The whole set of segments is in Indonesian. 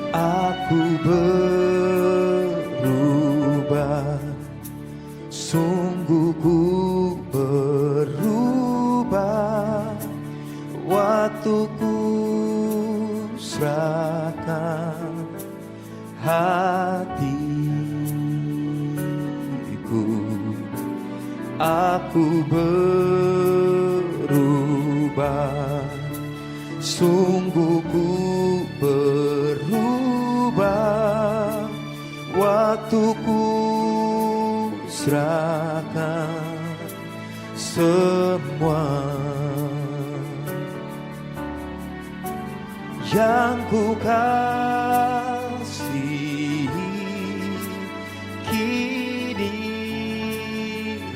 Aku berubah, sungguh ku berubah. Waktuku serahkan hatiku. Aku berubah, sungguh ku berubah. Waktuku serahkan semua. Yang ku kasihi kini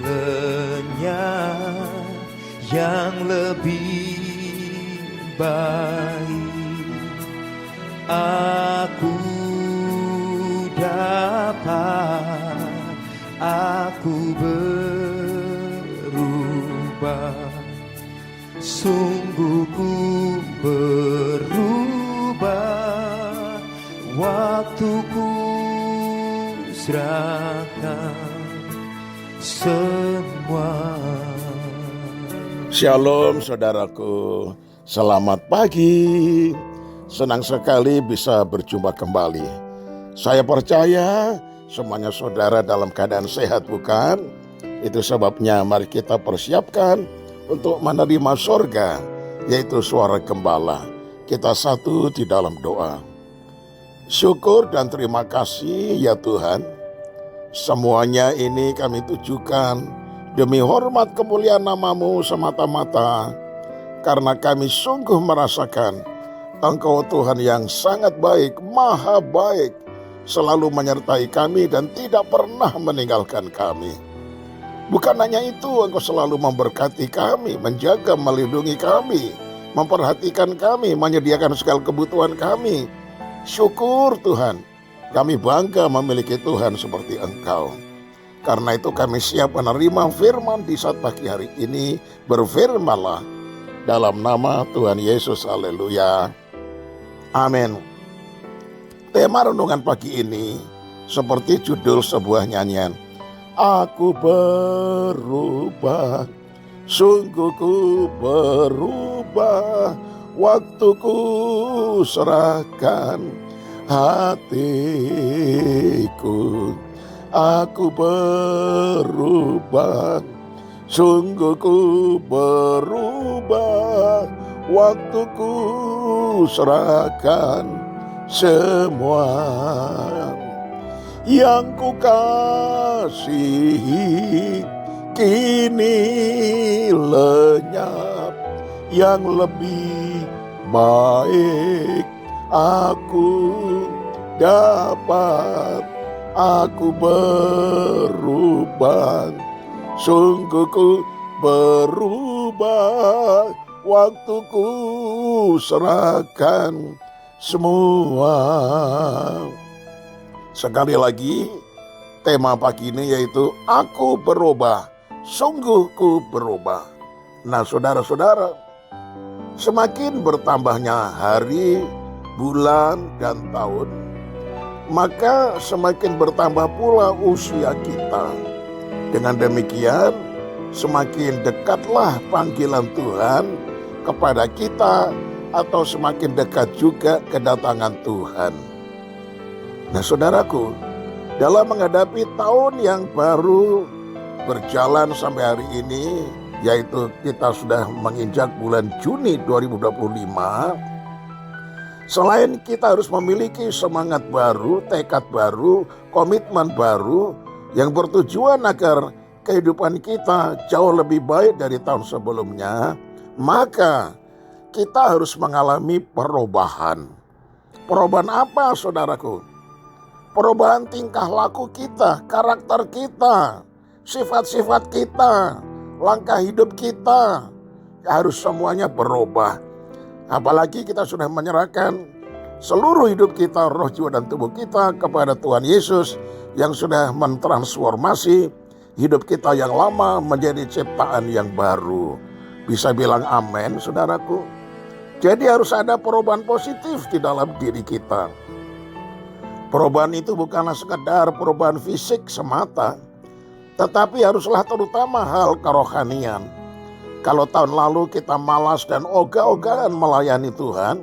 lenyap, yang lebih baik aku dapat. Aku berubah, sungguh ku berubah. Waktuku serahkan semua. Shalom saudaraku, selamat pagi. Senang sekali bisa berjumpa kembali. Saya percaya semuanya saudara dalam keadaan sehat, bukan? Itu sebabnya mari kita persiapkan untuk menerima sorga, yaitu suara gembala. Kita satu di dalam doa. Syukur dan terima kasih ya Tuhan. Semuanya ini kami tujukan demi hormat kemuliaan nama-Mu semata-mata, karena kami sungguh merasakan Engkau Tuhan yang sangat baik, maha baik, selalu menyertai kami dan tidak pernah meninggalkan kami. Bukan hanya itu, Engkau selalu memberkati kami, menjaga, melindungi kami, memperhatikan kami, menyediakan segala kebutuhan kami. Syukur Tuhan, kami bangga memiliki Tuhan seperti Engkau. Karena itu kami siap menerima firman di saat pagi hari ini. Berfirmanlah dalam nama Tuhan Yesus. Haleluya. Amin. Tema renungan pagi ini seperti judul sebuah nyanyian. Aku berubah, sungguh ku berubah. Waktuku serahkan hatiku. Aku berubah, sungguh ku berubah. Waktuku serahkan semua. Yang ku kasihi kini lenyap, yang lebih baik aku dapat. Aku berubah, sungguh ku berubah. Waktuku serahkan semua. Sekali lagi, tema pagi ini yaitu aku berubah, sungguh ku berubah. Nah saudara-saudara, semakin bertambahnya hari, bulan, dan tahun, maka semakin bertambah pula usia kita. Dengan demikian, semakin dekatlah panggilan Tuhan kepada kita, atau semakin dekat juga kedatangan Tuhan. Nah saudaraku, dalam menghadapi tahun yang baru berjalan sampai hari ini, yaitu kita sudah menginjak bulan Juni 2025, selain kita harus memiliki semangat baru, tekad baru, komitmen baru yang bertujuan agar kehidupan kita jauh lebih baik dari tahun sebelumnya, maka kita harus mengalami perubahan. Perubahan apa saudaraku? Perubahan tingkah laku kita, karakter kita, sifat-sifat kita, langkah hidup kita, harus semuanya berubah. Apalagi kita sudah menyerahkan seluruh hidup kita, roh, jiwa, dan tubuh kita kepada Tuhan Yesus yang sudah mentransformasi hidup kita yang lama menjadi ciptaan yang baru. Bisa bilang amin saudaraku? Jadi harus ada perubahan positif di dalam diri kita. Perubahan itu bukanlah sekedar perubahan fisik semata, tetapi haruslah terutama hal kerohanian. Kalau tahun lalu kita malas dan ogah-ogahan melayani Tuhan,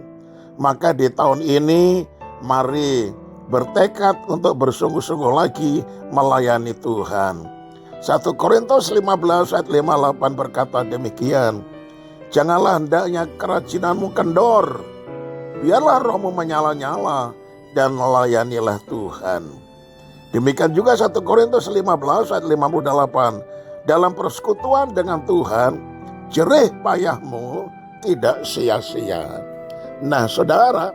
maka di tahun ini mari bertekad untuk bersungguh-sungguh lagi melayani Tuhan. 1 Korintus 15 ayat 58 berkata demikian, janganlah hendaknya kerajinanmu kendor, biarlah rohmu menyala-nyala dan melayanilah Tuhan. Demikian juga 1 Korintus 15 ayat 58, dalam persekutuan dengan Tuhan, jerih payahmu tidak sia-sia. Nah saudara,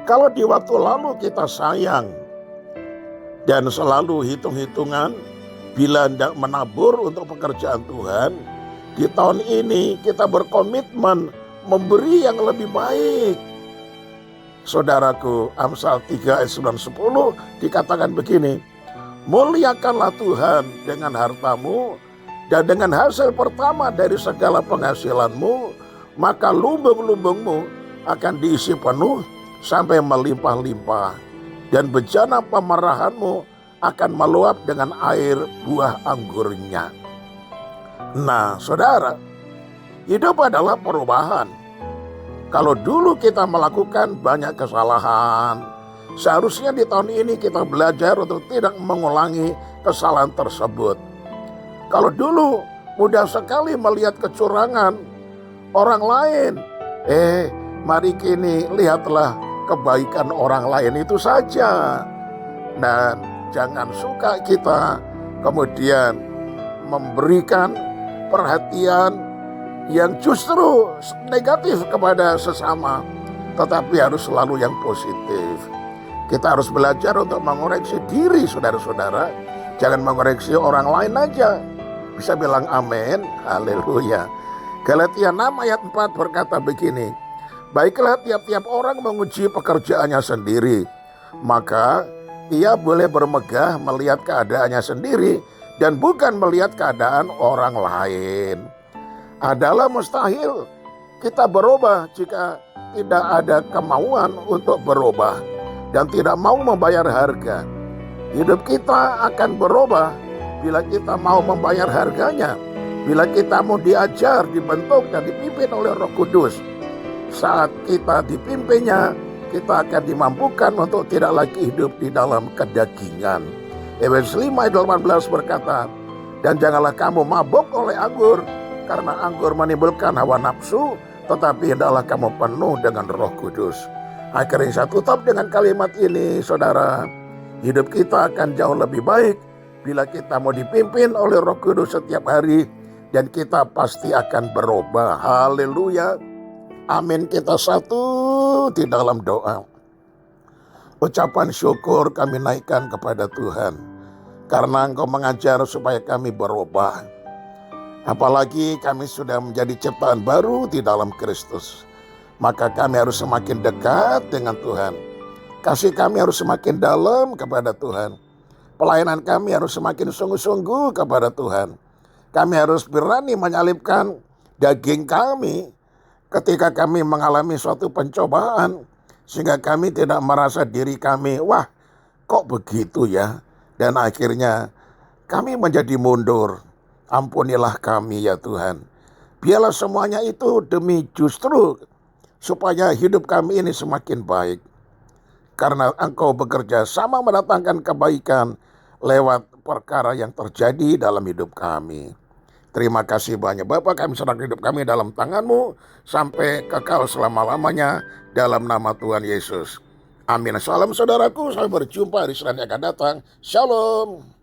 kalau di waktu lalu kita sayang dan selalu hitung-hitungan bila hendak menabur untuk pekerjaan Tuhan, di tahun ini kita berkomitmen memberi yang lebih baik. Saudaraku, Amsal 3 ayat 9-10 dikatakan begini, muliakanlah Tuhan dengan hartamu dan dengan hasil pertama dari segala penghasilanmu, maka lumbung-lumbungmu akan diisi penuh sampai melimpah-limpah, dan bejana pemerahanmu akan meluap dengan air buah anggurnya. Nah saudara, hidup adalah perubahan. Kalau dulu kita melakukan banyak kesalahan, seharusnya di tahun ini kita belajar untuk tidak mengulangi kesalahan tersebut. Kalau dulu mudah sekali melihat kecurangan orang lain, mari kini lihatlah kebaikan orang lain itu saja. Dan jangan suka kita kemudian memberikan perhatian yang justru negatif kepada sesama, tetapi harus selalu yang positif. Kita harus belajar untuk mengoreksi diri, saudara-saudara. Jangan mengoreksi orang lain aja. Bisa bilang amin, haleluya. Galatia 6 ayat 4 berkata begini, baiklah tiap-tiap orang menguji pekerjaannya sendiri, maka ia boleh bermegah melihat keadaannya sendiri dan bukan melihat keadaan orang lain. Adalah mustahil kita berubah jika tidak ada kemauan untuk berubah dan tidak mau membayar harga. Hidup kita akan berubah bila kita mau membayar harganya, bila kita mau diajar, dibentuk dan dipimpin oleh Roh Kudus. Saat kita dipimpinnya, kita akan dimampukan untuk tidak lagi hidup di dalam kedagingan. Efesus 5 ayat 18 berkata, dan janganlah kamu mabuk oleh anggur, karena anggur menimbulkan hawa nafsu, tetapi hendaklah kamu penuh dengan Roh Kudus. Akhirnya saya tutup dengan kalimat ini, saudara. Hidup kita akan jauh lebih baik bila kita mau dipimpin oleh Roh Kudus setiap hari, dan kita pasti akan berubah. Haleluya. Amin. Kita satu di dalam doa. Ucapan syukur kami naikkan kepada Tuhan, karena Engkau mengajar supaya kami berubah. Apalagi kami sudah menjadi ciptaan baru di dalam Kristus, maka kami harus semakin dekat dengan Tuhan. Kasih kami harus semakin dalam kepada Tuhan. Pelayanan kami harus semakin sungguh-sungguh kepada Tuhan. Kami harus berani menyalipkan daging kami ketika kami mengalami suatu pencobaan, sehingga kami tidak merasa diri kami, wah kok begitu ya, dan akhirnya kami menjadi mundur. Ampunilah kami ya Tuhan. Biarlah semuanya itu demi justru supaya hidup kami ini semakin baik. Karena Engkau bekerja sama mendatangkan kebaikan lewat perkara yang terjadi dalam hidup kami. Terima kasih banyak Bapa, kami serahkan hidup kami dalam tangan-Mu sampai kekal selama-lamanya dalam nama Tuhan Yesus. Amin. Salam saudaraku, sampai berjumpa di Senin yang akan datang. Shalom.